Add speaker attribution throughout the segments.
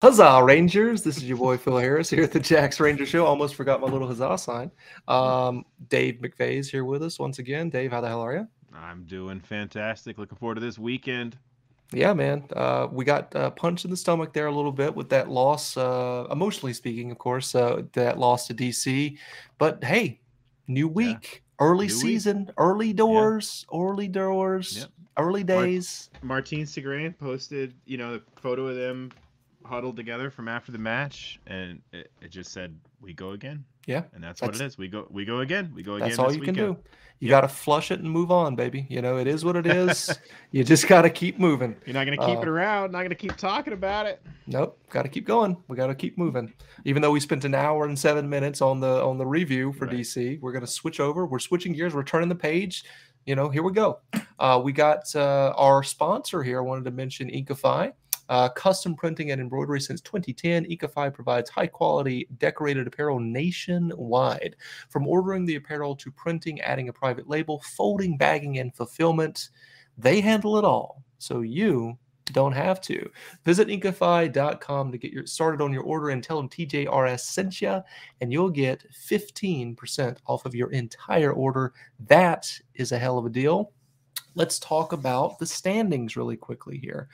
Speaker 1: Huzzah, Rangers! This is your boy Phil Harris here at the Jacks Ranger Show. Almost forgot my little huzzah sign. Dave McVeigh is here with us once again. Dave, how the hell are you?
Speaker 2: I'm doing fantastic. Looking forward to this weekend.
Speaker 1: Yeah, man. We got punched in the stomach there a little bit with that loss, emotionally speaking, of course, that loss to DC. But hey, new
Speaker 2: Yeah.
Speaker 1: week, early
Speaker 2: New week.
Speaker 1: season,
Speaker 2: Yeah.
Speaker 1: early doors,
Speaker 2: Yep.
Speaker 1: early
Speaker 2: Mart-
Speaker 1: days.
Speaker 2: Martin Segrin posted, a photo of them huddled together from after the match, and it just said, "We go again,"
Speaker 1: Yeah,
Speaker 2: and that's what it
Speaker 1: that's
Speaker 2: is. We go again. We go
Speaker 1: That's
Speaker 2: again
Speaker 1: all
Speaker 2: this
Speaker 1: you can
Speaker 2: weekend.
Speaker 1: do. You got
Speaker 2: Yep.
Speaker 1: to flush it and move on, baby. You know, it is what it is. You just got to keep moving.
Speaker 2: You're not gonna keep
Speaker 1: Uh,
Speaker 2: it around. Not gonna keep talking about it.
Speaker 1: nope, got to keep going. We got to keep moving. Even though we spent an hour and 7 minutes on the review for
Speaker 2: Right.
Speaker 1: DC, we're gonna switch over. We're switching gears. We're turning the page. You know, here we go. We got our sponsor here. I wanted to mention Inkify. Custom printing and embroidery since 2010, Ecofy provides high quality decorated apparel nationwide. From ordering the apparel to printing, adding a private label, folding, bagging, and fulfillment, they handle it all. So you don't have to. Visit Inkify.com to get your started on your order and tell them TJRS sent you, and you'll get 15% off of your entire order. That is a hell of a deal. Let's talk about the standings really quickly here.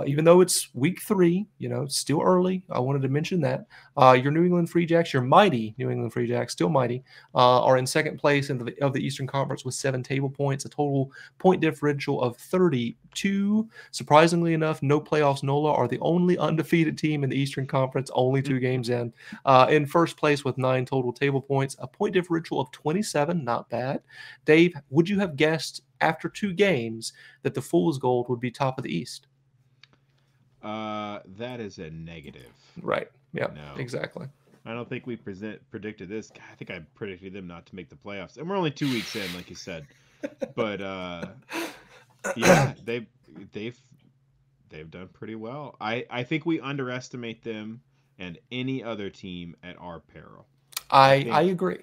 Speaker 1: Even though it's week 3, you know, still early. I wanted to mention that. Your New England Free Jacks, your mighty New England Free Jacks, still mighty, are in second place of the Eastern Conference with 7 table points, a total point differential of 32. Surprisingly enough, no playoffs. NOLA are the only undefeated team in the Eastern Conference, only 2 games in. In first place with 9 total table points, a point differential of 27, not bad. Dave, would you have guessed after 2 games that the Fool's Gold would be top of the East?
Speaker 2: That is a negative.
Speaker 1: Right. Yeah,
Speaker 2: No.
Speaker 1: exactly.
Speaker 2: I don't think we predicted this. I think I predicted them not to make the playoffs, and we're only 2 weeks in, like you said. But yeah, they've they've done pretty well. I think we underestimate them and any other team at our peril. I
Speaker 1: I
Speaker 2: think
Speaker 1: agree.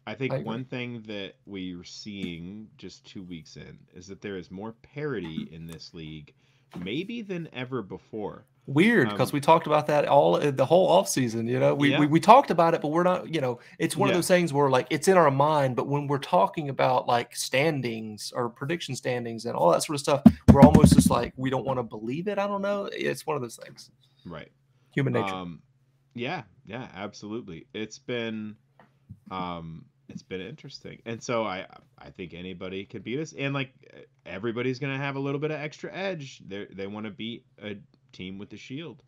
Speaker 2: I think
Speaker 1: I agree.
Speaker 2: one thing that we're seeing just 2 weeks in is that there is more parity in this league, maybe than ever before.
Speaker 1: Weird because
Speaker 2: Um,
Speaker 1: we talked about that all the whole off season. You know,
Speaker 2: yeah,
Speaker 1: we talked about it, but we're not. You know, it's one of
Speaker 2: yeah,
Speaker 1: those things where like it's in our mind, but when we're talking about like standings or prediction standings and all that sort of stuff, we're almost just like we don't want to believe it. I don't know. It's one of those things.
Speaker 2: right.
Speaker 1: Human nature.
Speaker 2: Um, yeah, yeah, absolutely. It's been interesting, and so I think anybody can beat us, and like everybody's gonna have a little bit of extra edge. They want to beat a team with the shield.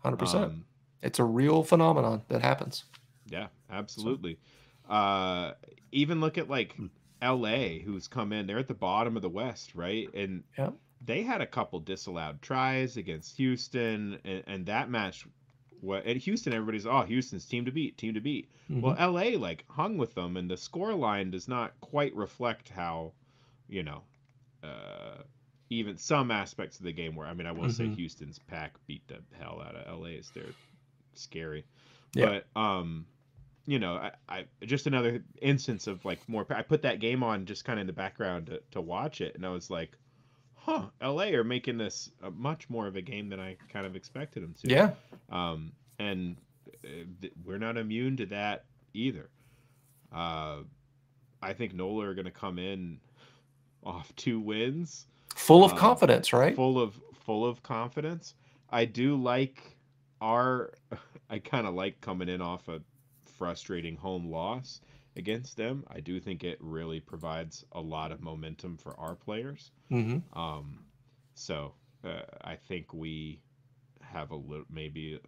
Speaker 1: 100%.
Speaker 2: Um,
Speaker 1: It's a real phenomenon that happens.
Speaker 2: yeah,
Speaker 1: So
Speaker 2: absolutely. Uh, even look at like LA, who's come in. They're at the bottom of the West, right? And
Speaker 1: yeah.
Speaker 2: they had a couple disallowed tries against Houston, and that match. What at Houston, everybody's Houston's team to beat, team to beat.
Speaker 1: Hmm.
Speaker 2: Well, LA like hung with them, and the score line does not quite reflect how, you know, uh, even some aspects of the game where I will say
Speaker 1: Hmm.
Speaker 2: Houston's pack beat the hell out of LA's. They're scary,
Speaker 1: Yeah.
Speaker 2: but I just another instance of like more. I put that game on just kind of in the background to watch it, and I was like, huh, LA are making this much more of a game than I kind of expected them to.
Speaker 1: Yeah.
Speaker 2: And we're not immune to that either. Uh, I think NOLA are going to come in off 2 wins,
Speaker 1: Full of
Speaker 2: um,
Speaker 1: confidence, right?
Speaker 2: full of confidence. I do like our. I kind of like coming in off a frustrating home loss against them. I do think it really provides a lot of momentum for our players.
Speaker 1: Hmm.
Speaker 2: Um, so I think we have a little maybe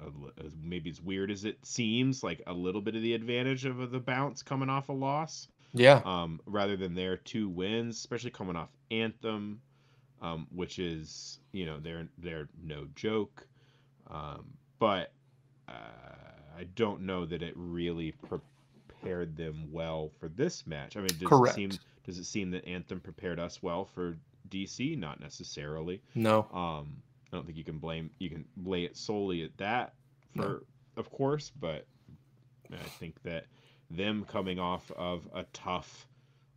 Speaker 2: as weird as it seems, like a little bit of the advantage of the bounce coming off a loss,
Speaker 1: Yeah.
Speaker 2: rather than their 2 wins, especially coming off Anthem, which is they're no joke, but I don't know that it really prepared them well for this match. I mean,
Speaker 1: Correct.
Speaker 2: does it seem that Anthem prepared us well for DC? Not necessarily.
Speaker 1: No.
Speaker 2: I don't think you can lay it solely at that
Speaker 1: No.
Speaker 2: for of course, but I think that them coming off of a tough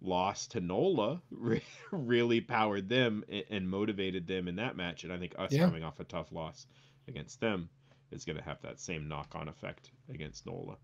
Speaker 2: loss to NOLA really powered them and motivated them in that match, and I think us
Speaker 1: Yeah.
Speaker 2: coming off a tough loss against them is going to have that same knock-on effect against NOLA.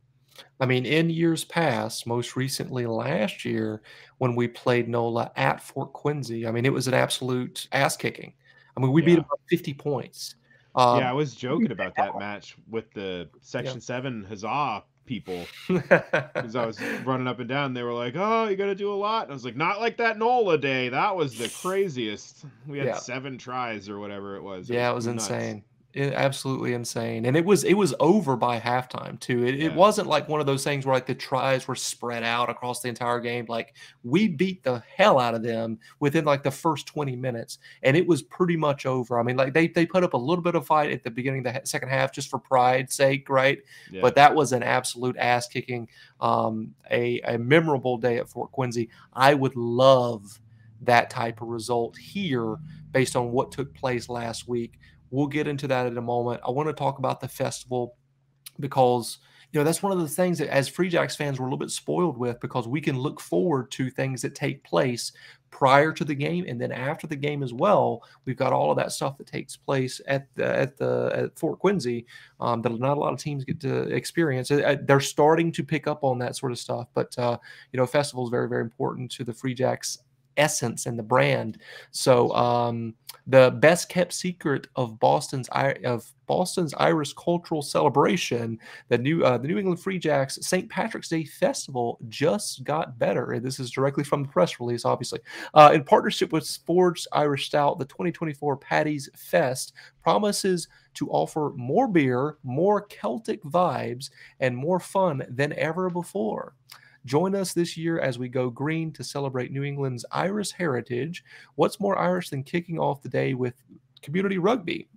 Speaker 1: I mean, in years past, most recently last year, when we played NOLA at Fort Quincy, I mean, it was an absolute ass kicking. I mean, we beat them
Speaker 2: Yeah.
Speaker 1: by 50 points.
Speaker 2: Yeah, I was
Speaker 1: We
Speaker 2: joking about that match with the
Speaker 1: yeah.
Speaker 2: Section 7 Huzzah people because I was running up and down. They were like, "Oh, you got to do a lot." And I was like, "Not like that NOLA day. That was the craziest. We had
Speaker 1: Yeah.
Speaker 2: 7 tries or whatever it was. It
Speaker 1: Yeah,
Speaker 2: was
Speaker 1: it was
Speaker 2: nuts."
Speaker 1: insane. Absolutely insane, and it was over by halftime too. It
Speaker 2: Yeah.
Speaker 1: wasn't like one of those things where like the tries were spread out across the entire game. Like we beat the hell out of them within like the first 20 minutes, and it was pretty much over. I mean, like they put up a little bit of fight at the beginning of the second half just for pride's sake, right?
Speaker 2: Yeah.
Speaker 1: But that was an absolute ass kicking, a memorable day at Fort Quincy. I would love that type of result here based on what took place last week. We'll get into that in a moment. I want to talk about the festival because that's one of the things that as Free Jacks fans we're a little bit spoiled with because we can look forward to things that take place prior to the game and then after the game as well. We've got all of that stuff that takes place at Fort Quincy that not a lot of teams get to experience. They're starting to pick up on that sort of stuff, but festival is very, very important to the Free Jacks essence and the brand. So the best kept secret of Boston's Irish cultural celebration, the New England Free Jacks St. Patrick's Day Festival just got better. And this is directly from the press release, obviously. In partnership with Forged Irish Stout, the 2024 Paddy's Fest promises to offer more beer, more Celtic vibes, and more fun than ever before. Join us this year as we go green to celebrate New England's Irish heritage. What's more Irish than kicking off the day with community rugby?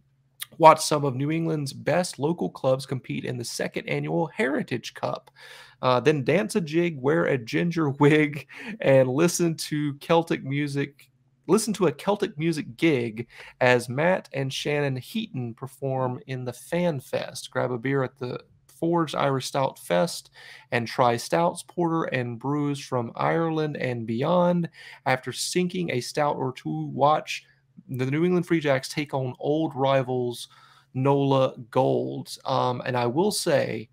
Speaker 1: Watch some of New England's best local clubs compete in the second annual Heritage Cup. Then dance a jig, wear a ginger wig, and listen to Celtic music. Listen to a Celtic music gig as Matt and Shannon Heaton perform in the Fan Fest. Grab a beer at the Forged Irish Stout Fest and try stouts, porter, and brews from Ireland and beyond. After sinking a stout or two, watch the New England Free Jacks take on old rivals NOLA Golds. And I will say,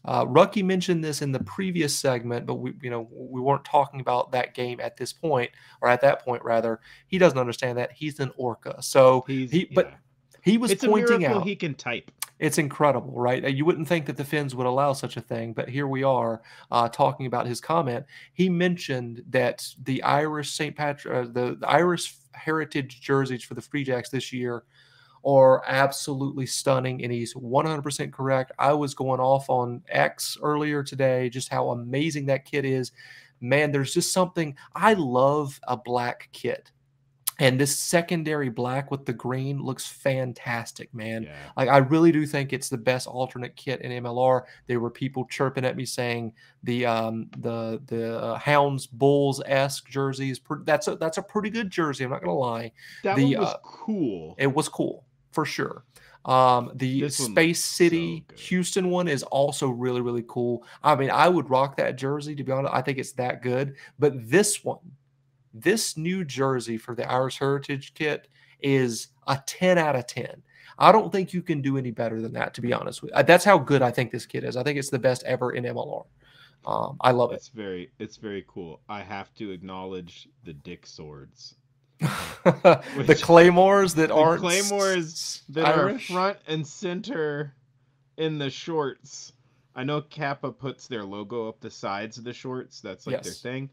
Speaker 1: Rucky mentioned this in the previous segment, but we weren't talking about that game at this point, or at that point rather. He doesn't understand that he's an Orca, so but he was
Speaker 2: it's
Speaker 1: pointing
Speaker 2: a miracle
Speaker 1: out
Speaker 2: he can type.
Speaker 1: It's incredible, right? You wouldn't think that the Finns would allow such a thing, but here we are talking about his comment. He mentioned that the Irish St. Patrick, the Irish heritage jerseys for the Free Jacks this year are absolutely stunning, and he's 100% correct. I was going off on X earlier today, just how amazing that kit is. Man, there's just something. I love a black kit. And this secondary black with the green looks fantastic, man.
Speaker 2: Yeah.
Speaker 1: Like I really do think it's the best alternate kit in MLR. There were people chirping at me saying the Hounds Bulls esque jerseys. That's a pretty good jersey. I'm not gonna lie.
Speaker 2: That one was cool.
Speaker 1: It was cool for sure. The
Speaker 2: This
Speaker 1: Space City
Speaker 2: so
Speaker 1: Houston one is also really, really cool. I mean, I would rock that jersey, to be honest. I think it's that good. But this new jersey for the Irish Heritage kit is a 10 out of 10. I don't think you can do any better than that, to be honest with you. That's how good I think this kit is. I think it's the best ever in MLR. I love it.
Speaker 2: It's very cool. I have to acknowledge the dick swords.
Speaker 1: The claymores that aren't
Speaker 2: claymores that
Speaker 1: Irish?
Speaker 2: are front and center in the shorts. I know Kappa puts their logo up the sides of the shorts. That's like their thing.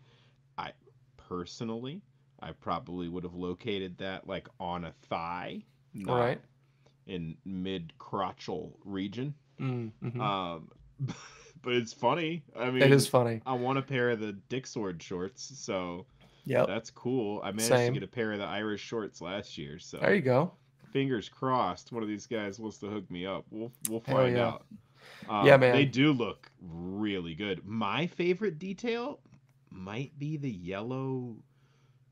Speaker 2: Personally, I probably would have located that like on a thigh, not in mid-crotchal region.
Speaker 1: Mm-hmm.
Speaker 2: But it's funny. I mean,
Speaker 1: it is funny.
Speaker 2: I want a pair of the Dick Sword shorts, so that's cool. I managed to get a pair of the Irish shorts last year, so
Speaker 1: there you go.
Speaker 2: Fingers crossed, one of these guys wants to hook me up. We'll find out.
Speaker 1: Yeah, man.
Speaker 2: They do look really good. My favorite detail might be the yellow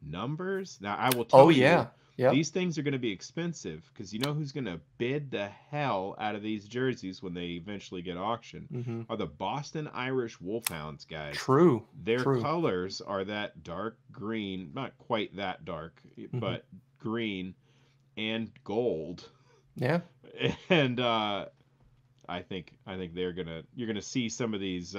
Speaker 2: numbers. Now I will tell you, these things are going to be expensive because you know who's going to bid the hell out of these jerseys when they eventually get auctioned are the Boston Irish Wolfhounds guys.
Speaker 1: True.
Speaker 2: Their colors are that dark green, not quite that dark, but green and gold.
Speaker 1: Yeah.
Speaker 2: And I think you're gonna see some of these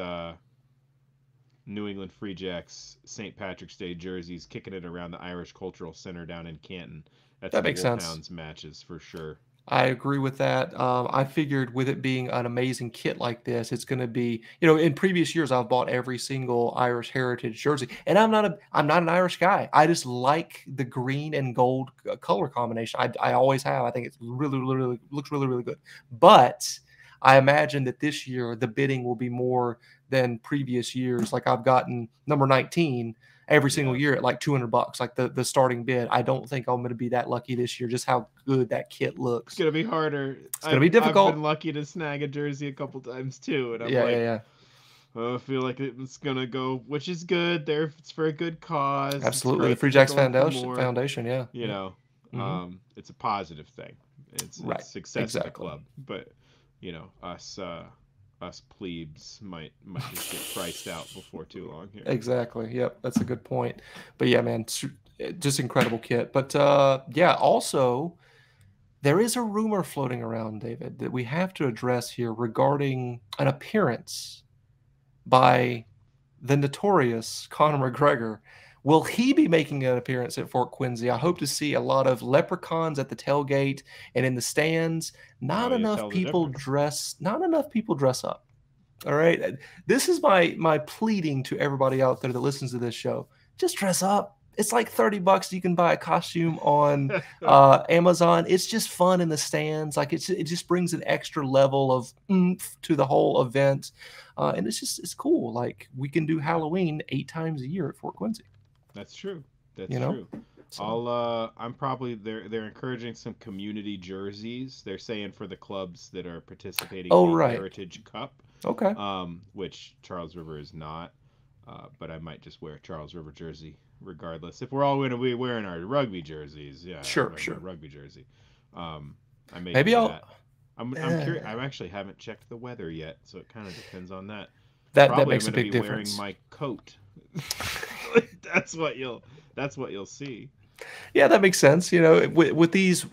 Speaker 2: New England Free Jacks St. Patrick's Day jerseys kicking it around the Irish Cultural Center down in Canton at
Speaker 1: That
Speaker 2: some
Speaker 1: makes sense.
Speaker 2: Wolfhounds matches for sure.
Speaker 1: I agree with that. I figured with it being an amazing kit like this, it's going to be, in previous years I've bought every single Irish Heritage jersey, and I'm not an Irish guy. I just like the green and gold color combination. I always have. I think it's really looks really good. But I imagine that this year the bidding will be more than previous years. Like I've gotten number 19 every single
Speaker 2: Yeah.
Speaker 1: year at like $200, like the starting bid. I don't think I'm going to be that lucky this year. Just how good that kit
Speaker 2: It's
Speaker 1: looks.
Speaker 2: gonna be harder.
Speaker 1: It's going to be
Speaker 2: I've been
Speaker 1: difficult.
Speaker 2: lucky to snag a jersey a couple times too, and I'm
Speaker 1: Yeah.
Speaker 2: like,
Speaker 1: Yeah.
Speaker 2: oh, I feel like it's gonna go, which is good. There, it's for a good cause. It's
Speaker 1: Absolutely. The
Speaker 2: great
Speaker 1: Free
Speaker 2: that they're
Speaker 1: Jacks
Speaker 2: going for
Speaker 1: Foundation.
Speaker 2: more.
Speaker 1: Yeah.
Speaker 2: You
Speaker 1: Yeah.
Speaker 2: know,
Speaker 1: Hmm.
Speaker 2: it's a positive thing.
Speaker 1: Right.
Speaker 2: It's success of the
Speaker 1: Exactly.
Speaker 2: club, but us plebes might just get priced out before too long here.
Speaker 1: Exactly. Yep. That's a good point. But yeah, man, just incredible kit. But yeah, also there is a rumor floating around, David, that we have to address here regarding an appearance by the notorious Conor McGregor. Will he be making an appearance at Fort Quincy? I hope to see a lot of leprechauns at the tailgate and in the stands.
Speaker 2: Oh yeah, tell the difference.
Speaker 1: Not enough people dress up. All right. This is my pleading to everybody out there that listens to this show. Just dress up. It's like $30. You can buy a costume on Amazon. It's just fun in the stands. Like it just brings an extra level of oomph to the whole event, and it's cool. Like we can do Halloween 8 times a year at Fort Quincy.
Speaker 2: That's true. That's
Speaker 1: You know.
Speaker 2: true.
Speaker 1: So
Speaker 2: I'm probably they're encouraging some community jerseys. They're saying for the clubs that are participating in
Speaker 1: oh
Speaker 2: the
Speaker 1: right.
Speaker 2: Heritage Cup,
Speaker 1: Okay.
Speaker 2: which Charles River is not. But I might just wear a Charles River jersey regardless. If we're all going to be wearing our rugby jerseys, yeah, I'm
Speaker 1: Sure.
Speaker 2: wearing my
Speaker 1: Sure.
Speaker 2: rugby jersey. Um, I may
Speaker 1: Maybe
Speaker 2: do
Speaker 1: I'll.
Speaker 2: that. I'm curious. I actually haven't checked the weather yet, so it kind of depends on that.
Speaker 1: That
Speaker 2: Probably I'm
Speaker 1: makes a
Speaker 2: going to
Speaker 1: big
Speaker 2: be wearing
Speaker 1: difference.
Speaker 2: my coat. that's what you'll see.
Speaker 1: Yeah, that makes sense. With these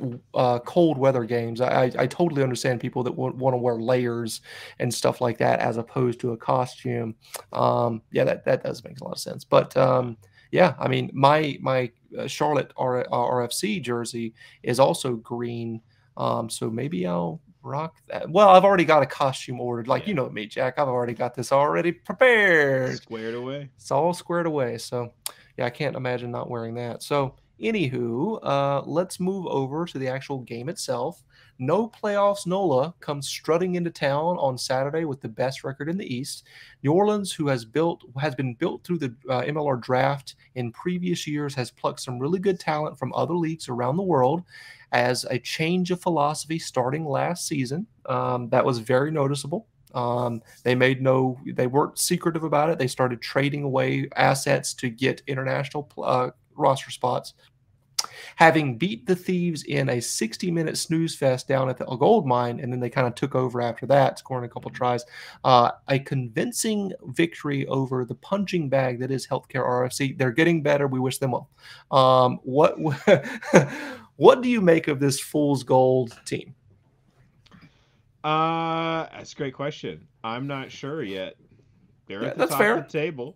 Speaker 1: cold weather games, I totally understand people that want to wear layers and stuff like that as opposed to a costume. Yeah, that does make a lot of sense. But
Speaker 2: Yeah.
Speaker 1: yeah, I mean, my Charlotte RFC jersey is also green, so maybe I'll rock that. Well, I've already got a costume ordered. Like
Speaker 2: Yeah.
Speaker 1: me, Jack. I've already got this already prepared.
Speaker 2: Squared away.
Speaker 1: It's all squared away. So, yeah, I can't imagine not wearing that. So, anywho, let's move over to the actual game itself. No playoffs. NOLA comes strutting into town on Saturday with the best record in the East. New Orleans, who has been built through the MLR draft in previous years, has plucked some really good talent from other leagues around the world. As a change of philosophy starting last season, that was very noticeable. They weren't secretive about it. They started trading away assets to get international roster spots. Having beat the Thieves in a 60-minute snooze fest down at the gold mine, and then they kind of took over after that, scoring a couple tries. A convincing victory over the punching bag that is Healthcare RFC. They're getting better. We wish them well. What what do you make of this fool's gold team?
Speaker 2: That's a great question. I'm not sure yet. They're
Speaker 1: Yeah,
Speaker 2: at the
Speaker 1: that's
Speaker 2: top of the
Speaker 1: fair.
Speaker 2: table.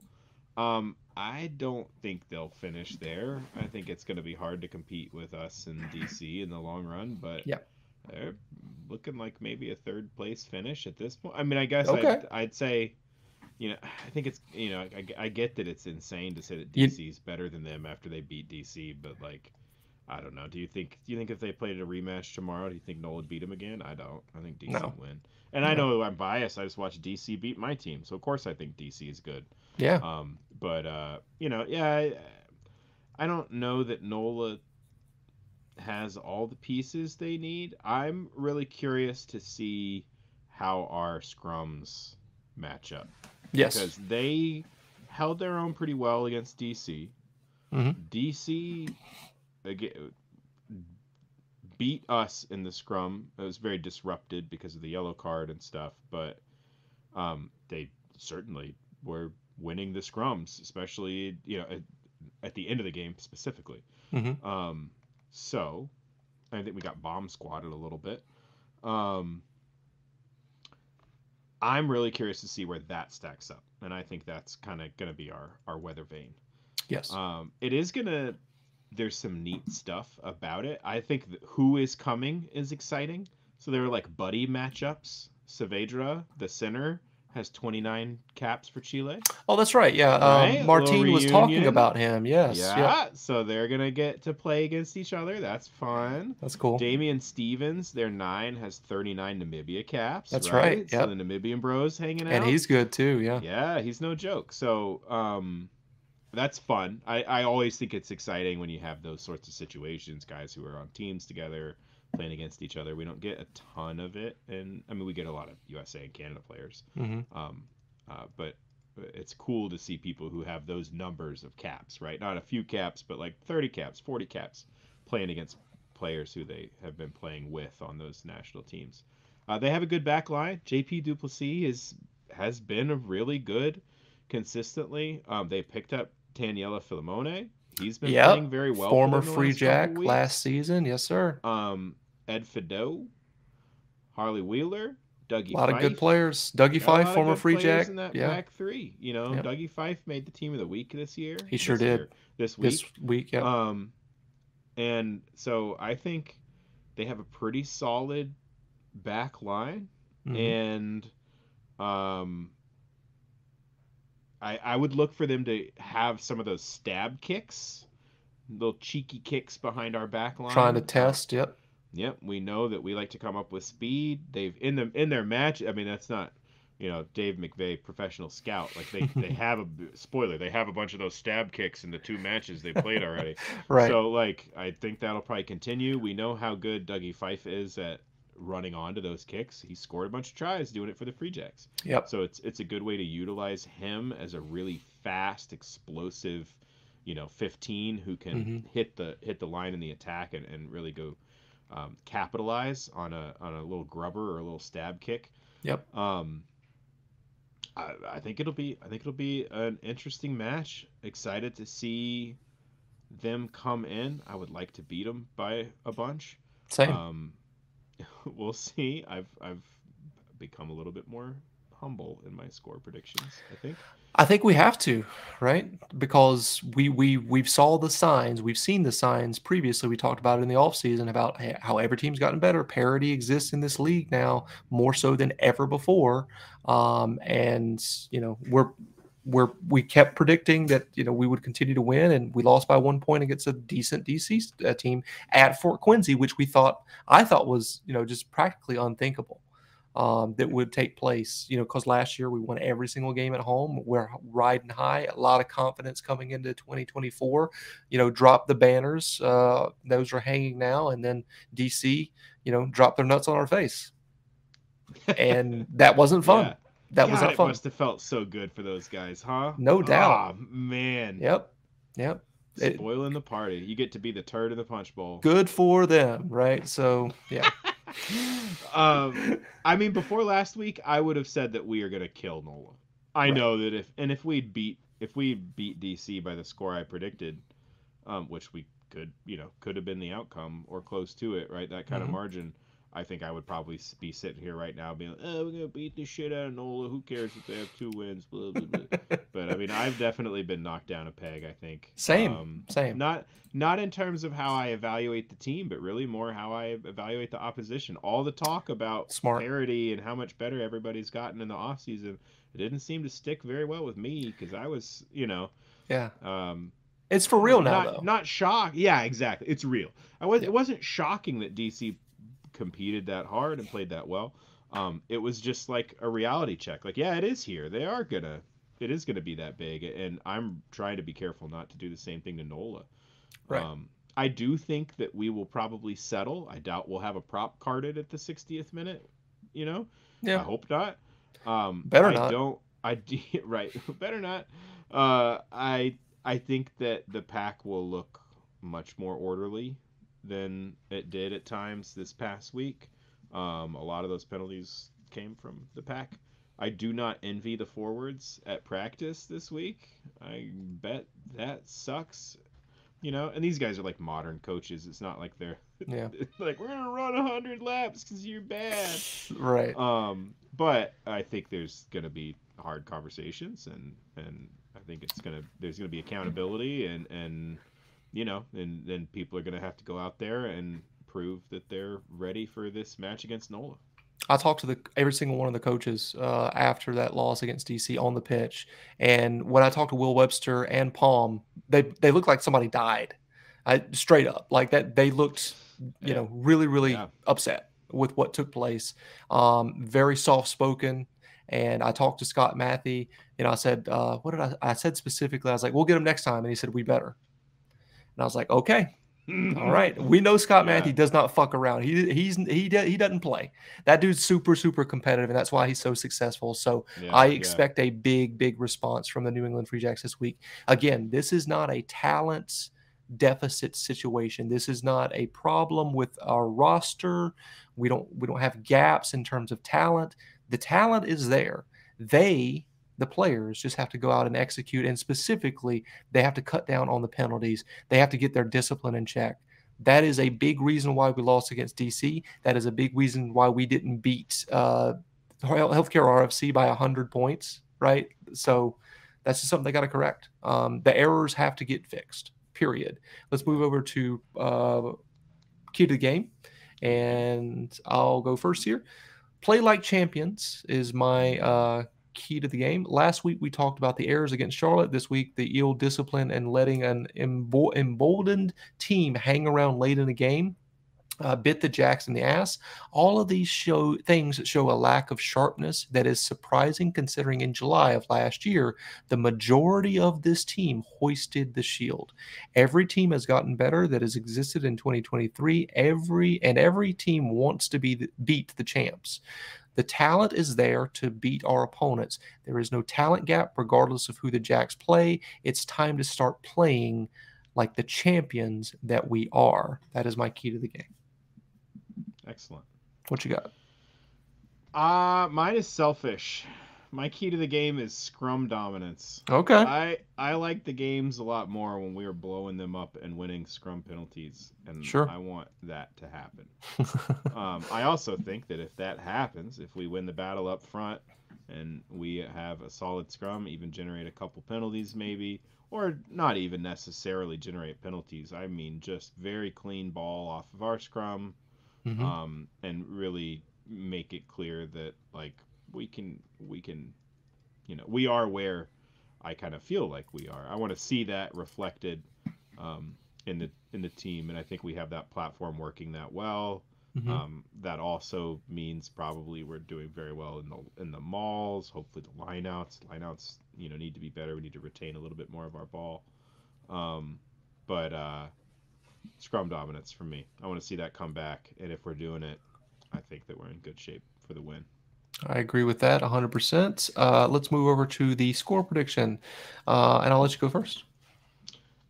Speaker 2: I don't think they'll finish there. I think it's going to be hard to compete with us in DC in the long run, but
Speaker 1: Yeah.
Speaker 2: they're looking like maybe a third place finish at this point. I mean, I guess
Speaker 1: Okay.
Speaker 2: I'd say, I think it's, I get that it's insane to say that
Speaker 1: You,
Speaker 2: DC is better than them after they beat DC, but like, I don't know. Do you think if they played a rematch tomorrow, do you think Nola would beat them again? I don't. I think DC
Speaker 1: no.
Speaker 2: would win. And I
Speaker 1: No.
Speaker 2: know I'm biased. I just watched DC beat my team, so of course I think DC is good.
Speaker 1: Yeah.
Speaker 2: But yeah, I don't know that Nola has all the pieces they need. I'm really curious to see how our scrums match up
Speaker 1: Yes.
Speaker 2: because they held their own pretty well against DC.
Speaker 1: Hmm.
Speaker 2: DC beat us in the scrum. It was very disrupted because of the yellow card and stuff, but they certainly were winning the scrums, especially at the end of the game specifically.
Speaker 1: Hmm.
Speaker 2: So I think we got bomb squatted a little bit. Um, I'm really curious to see where that stacks up, and I think that's kind of going to be our weather vane.
Speaker 1: Yes.
Speaker 2: It is gonna. There's some neat stuff about it. I think who is coming is exciting. So there are like buddy matchups. Saavedra, the center, has 29 caps for Chile.
Speaker 1: Oh, that's right. Yeah.
Speaker 2: Right, a little
Speaker 1: Martine was talking
Speaker 2: reunion.
Speaker 1: about him. Yes. Yep.
Speaker 2: Yeah, so they're gonna get to play against each other. That's fun.
Speaker 1: That's cool.
Speaker 2: Damian Stevens, their 9, has 39 Namibia caps.
Speaker 1: That's right.
Speaker 2: Right, so the
Speaker 1: Yep.
Speaker 2: Namibian bros hanging
Speaker 1: And
Speaker 2: out.
Speaker 1: he's good too. Yeah.
Speaker 2: Yeah, he's no joke. So, that's fun. I always think it's exciting when you have those sorts of situations, guys who are on teams together playing against each other. We don't get a ton of it, and I mean we get a lot of USA and Canada players,
Speaker 1: Hmm.
Speaker 2: but it's cool to see people who have those numbers of caps, right? Not a few caps, but like 30 caps, 40 caps, playing against players who they have been playing with on those national teams. They have a good back line. JP Duplessis has been a really good consistently. They picked up Taniela Filimone. He's been playing
Speaker 1: Yep.
Speaker 2: very well for
Speaker 1: Former
Speaker 2: them the
Speaker 1: Free
Speaker 2: last couple
Speaker 1: Jack last
Speaker 2: weeks.
Speaker 1: season. Yes, sir.
Speaker 2: Ed Fido, Harley Wheeler,
Speaker 1: A
Speaker 2: Dougie
Speaker 1: lot of good
Speaker 2: Fife.
Speaker 1: players. Dougie
Speaker 2: Got a
Speaker 1: Fife,
Speaker 2: lot of
Speaker 1: former
Speaker 2: good
Speaker 1: Free
Speaker 2: players
Speaker 1: Jack.
Speaker 2: in that
Speaker 1: Yeah.
Speaker 2: back three. You know,
Speaker 1: Yep.
Speaker 2: Dougie Fife made the team of the week this year.
Speaker 1: He sure did.
Speaker 2: This
Speaker 1: This
Speaker 2: week.
Speaker 1: week. Yep.
Speaker 2: And so I think they have a pretty solid back line,
Speaker 1: Hmm.
Speaker 2: and um, I would look for them to have some of those stab kicks, little cheeky kicks behind our back
Speaker 1: Trying to
Speaker 2: line.
Speaker 1: test. Yep.
Speaker 2: Yep, we know that we like to come up with speed. They've in their match. I mean, that's not, Dave McVeigh, professional scout. Like they have a spoiler. They have a bunch of those stab kicks in the 2 matches they played already.
Speaker 1: Right.
Speaker 2: So like I think that'll probably continue. We know how good Dougie Fife is at running onto those kicks. He scored a bunch of tries doing it for the Free Jacks.
Speaker 1: Yep.
Speaker 2: So it's a good way to utilize him as a really fast, explosive, 15 who can
Speaker 1: Hmm.
Speaker 2: hit the line in the attack and really go capitalize on a little grubber or a little stab kick.
Speaker 1: Yep.
Speaker 2: I think it'll be an interesting match. Excited to see them come in. I would like to beat them by a bunch.
Speaker 1: Same.
Speaker 2: Um, we'll see. I've become a little bit more humble in my score predictions, I think.
Speaker 1: I think we have to, right? Because we've saw the signs, we've seen the signs previously. We talked about it in the offseason about how every team's gotten better. Parity exists in this league now more so than ever before. And we kept predicting that we would continue to win, and we lost by 1 point against a decent DC team at Fort Quincy, which I thought was just practically unthinkable. That would take place, because last year we won every single game at home. We're riding high, a lot of confidence coming into 2024. Drop the banners; those are hanging now, and then DC, drop their nuts on our face, and that wasn't fun.
Speaker 2: Yeah.
Speaker 1: That was
Speaker 2: God,
Speaker 1: not
Speaker 2: it
Speaker 1: fun,
Speaker 2: must have felt so good for those guys, huh?
Speaker 1: no doubt.
Speaker 2: Ah, man.
Speaker 1: Yep, yep.
Speaker 2: Spoiling the party. You get to be the turd in the punch bowl.
Speaker 1: Good for them, right? So yeah.
Speaker 2: I mean, before last week, I would have said that we are gonna kill NOLA. I
Speaker 1: Right.
Speaker 2: know that if we beat DC by the score I predicted, which we could have been the outcome or close to it, right? That kind of
Speaker 1: Hmm.
Speaker 2: margin. I think I would probably be sitting here right now being like, "Oh, we're gonna beat the shit out of NOLA. Who cares if they have 2 wins?" Blah blah blah. But I mean, I've definitely been knocked down a peg. I think.
Speaker 1: Same. Same.
Speaker 2: Not in terms of how I evaluate the team, but really more how I evaluate the opposition. All the talk about
Speaker 1: Smart.
Speaker 2: parity and how much better everybody's gotten in the offseason, it didn't seem to stick very well with me because I was,
Speaker 1: Yeah.
Speaker 2: um,
Speaker 1: It's for
Speaker 2: I don't
Speaker 1: real
Speaker 2: know,
Speaker 1: now,
Speaker 2: not
Speaker 1: though.
Speaker 2: not shocked. Yeah, exactly. It's real.
Speaker 1: Yeah.
Speaker 2: It wasn't shocking that DC competed that hard and played that well. It was just like a reality check. Like, yeah, it is here. It is gonna be that big, and I'm trying to be careful not to do the same thing to NOLA.
Speaker 1: Right.
Speaker 2: I do think that we will probably settle. I doubt we'll have a prop carded at the 60th minute. I
Speaker 1: Yeah.
Speaker 2: hope not.
Speaker 1: Better
Speaker 2: I
Speaker 1: not.
Speaker 2: don't. Right. Better not. I think that the pack will look much more orderly than it did at times this past week. A lot of those penalties came from the pack. I do not envy the forwards at practice this week. I bet that sucks. And these guys are like modern coaches. It's not like they're
Speaker 1: Yeah.
Speaker 2: like we're gonna run 100 laps because you're bad.
Speaker 1: Right.
Speaker 2: But I think there's going to be hard conversations, and I think there's going to be accountability, and and then people are going to have to go out there and prove that they're ready for this match against NOLA.
Speaker 1: I talked to every single one of the coaches after that loss against DC on the pitch, and when I talked to Will Webster and Palm, they looked like somebody died, straight up like that. They looked, really upset with what took place. Very soft spoken. And I talked to Scott Matthew, and I said, what did I said specifically? I was like, we'll get him next time. And he said, we better. And I was like, okay. All right. We know Scott Matthew does not fuck around. He doesn't play. That dude's super, super competitive, and that's why he's so successful. So I expect a big response from the New England Free Jacks this week. Again, this is not a talent deficit situation. This is not a problem with our roster. We don't have gaps in terms of talent. The talent is there. The players just have to go out and execute, and specifically, they have to cut down on the penalties. They have to get their discipline in check. That is a big reason why we lost against DC. That is a big reason why we didn't beat Healthcare RFC by 100 points, right? So that's just something they got to correct. The errors have to get fixed, period. Let's move over to key to the game, and I'll go first here. Play like champions is my key to the game. Last week we talked about the errors against Charlotte. This week the ill discipline and letting an emboldened team hang around late in the game bit the Jacks in the ass. All of these things show a lack of sharpness that is surprising, considering in July of last year the majority of this team hoisted the shield. Every team has gotten better that has existed in 2023. Every team wants to beat the champs. The talent is there to beat our opponents. There is no talent gap regardless of who the Jacks play. It's time to start playing like the champions that we are. That is my key to the game.
Speaker 2: Excellent.
Speaker 1: What you got?
Speaker 2: Mine is selfish. My key to the game is scrum dominance.
Speaker 1: Okay.
Speaker 2: I like the games a lot more when we were blowing them up and winning scrum penalties, and
Speaker 1: sure.
Speaker 2: I want that to happen. I also think that if that happens, if we win the battle up front and we have a solid scrum, even generate a couple penalties maybe, or not even necessarily generate penalties. I mean, just very clean ball off of our scrum, and really make it clear that like we can, we are where I kind of feel like we are. I want to see that reflected in the team, and I think we have that platform working that well. That also means probably we're doing very well in the mauls. Hopefully the lineouts need to be better. We need to retain a little bit more of our ball. But scrum dominance for me. I want to see that come back, and if we're doing it, I think that we're in good shape for the win.
Speaker 1: I agree with that 100%. Let's move over to the score prediction, and I'll let you go first.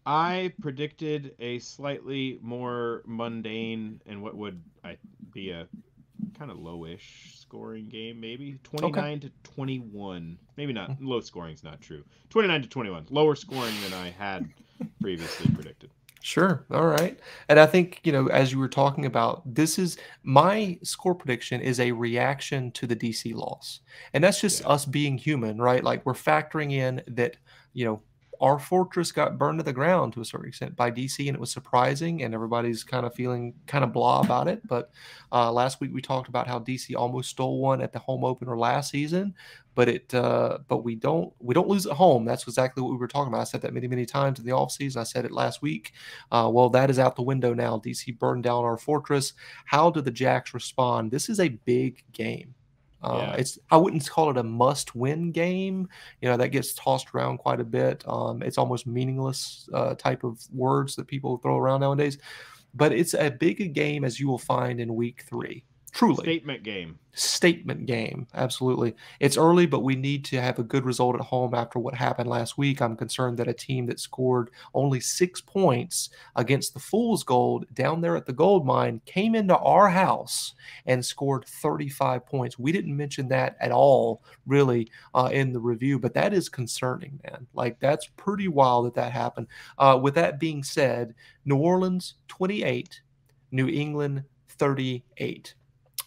Speaker 2: I predicted a slightly more mundane and what would be a kind of lowish scoring game, maybe 29 to 21. Maybe not. Low scoring is not true. 29 to 21. Lower scoring than I had previously predicted.
Speaker 1: Sure. All right. And I think, as you were talking about, this is my score prediction is a reaction to the DC loss. And that's just us being human, right? Like we're factoring in that, our fortress got burned to the ground to a certain extent by DC, and it was surprising, and everybody's kind of feeling kind of blah about it. But last week we talked about how DC almost stole one at the home opener last season, but we don't lose at home. That's exactly what we were talking about. I said that many times in the offseason. I said it last week. Well, that is out the window now. DC burned down our fortress. How do the Jacks respond? This is a big game. I wouldn't call it a must-win game. That gets tossed around quite a bit. It's almost meaningless type of words that people throw around nowadays. But it's as big a game as you will find in week 3. Truly. Statement game. Absolutely. It's early, but we need to have a good result at home after what happened last week. I'm concerned that a team that scored only 6 points against the Fool's Gold down there at the gold mine came into our house and scored 35 points. We didn't mention that at all, really, in the review, but that is concerning, man. Like, that's pretty wild that happened. With that being said, New Orleans 28, New England 38.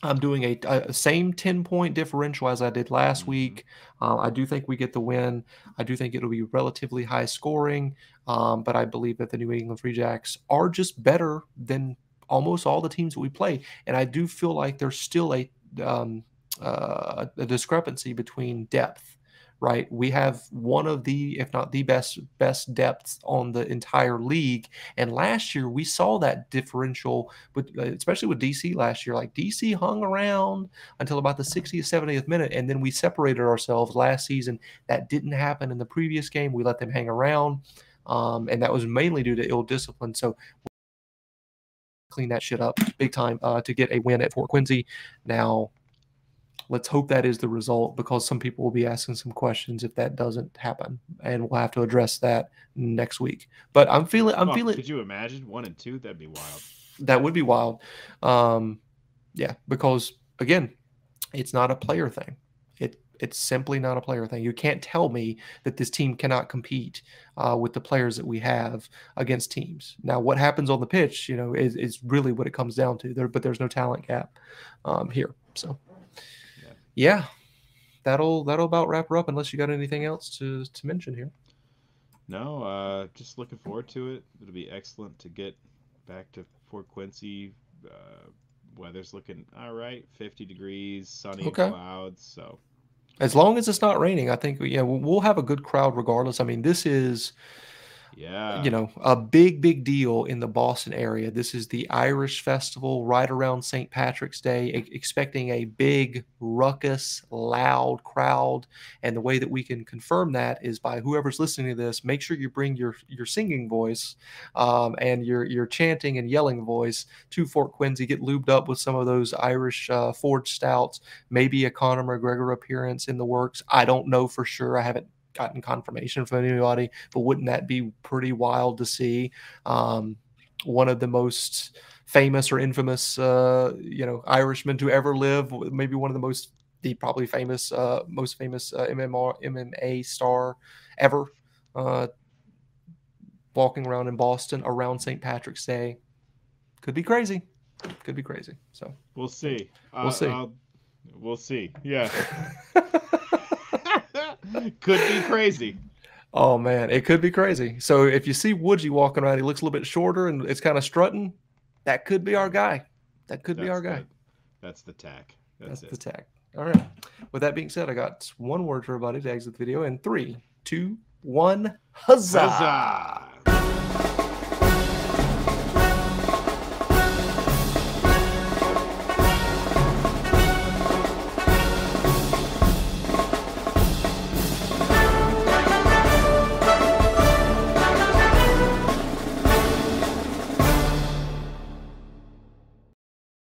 Speaker 1: I'm doing a same 10-point differential as I did last week. I do think we get the win. I do think it'll be relatively high scoring, but I believe that the New England Free Jacks are just better than almost all the teams that we play. And I do feel like there's still um, a discrepancy between depth. Right, we have one of the, if not the best depths on the entire league. And last year we saw that differential, especially with DC last year. Like DC hung around until about the 60th, 70th minute, and then we separated ourselves last season. That didn't happen in the previous game. We let them hang around, and that was mainly due to ill discipline. So clean that shit up big time to get a win at Fort Quincy. Now, let's hope that is the result, because some people will be asking some questions if that doesn't happen, and we'll have to address that next week. But I'm feeling.
Speaker 2: Could you imagine 1 and 2? That'd be wild.
Speaker 1: That would be wild. Yeah, because again, it's not a player thing. It's simply not a player thing. You can't tell me that this team cannot compete with the players that we have against teams. Now, what happens on the pitch, is really what it comes down to. But there's no talent gap here. So, yeah, that'll about wrap her up. Unless you got anything else to mention here.
Speaker 2: No, just looking forward to it. It'll be excellent to get back to Fort Quincy. Weather's looking all right, 50 degrees, sunny and clouds. So
Speaker 1: as long as it's not raining, I think we'll have a good crowd regardless. I mean, this is a big deal in the Boston area. This is the Irish festival right around St. Patrick's Day, expecting a big ruckus, loud crowd. And the way that we can confirm that is by whoever's listening to this, make sure you bring your singing voice and your chanting and yelling voice to Fort Quincy. Get lubed up with some of those Irish forged stouts, maybe a Conor McGregor appearance in the works. I don't know for sure. I haven't gotten confirmation from anybody, but wouldn't that be pretty wild to see? One of the most famous or infamous, Irishmen to ever live, maybe one of the probably famous, most famous MMA star ever, walking around in Boston around St. Patrick's Day. Could be crazy. So
Speaker 2: we'll see. We'll see. Yeah. Could be crazy.
Speaker 1: Oh man, it could be crazy. So if you see Woodgie walking around, he looks a little bit shorter and it's kind of strutting. That could be our guy. That's
Speaker 2: the tack.
Speaker 1: That's the tack. All right. With that being said, I got one word for everybody to exit the video in 3, 2, 1. Huzzah!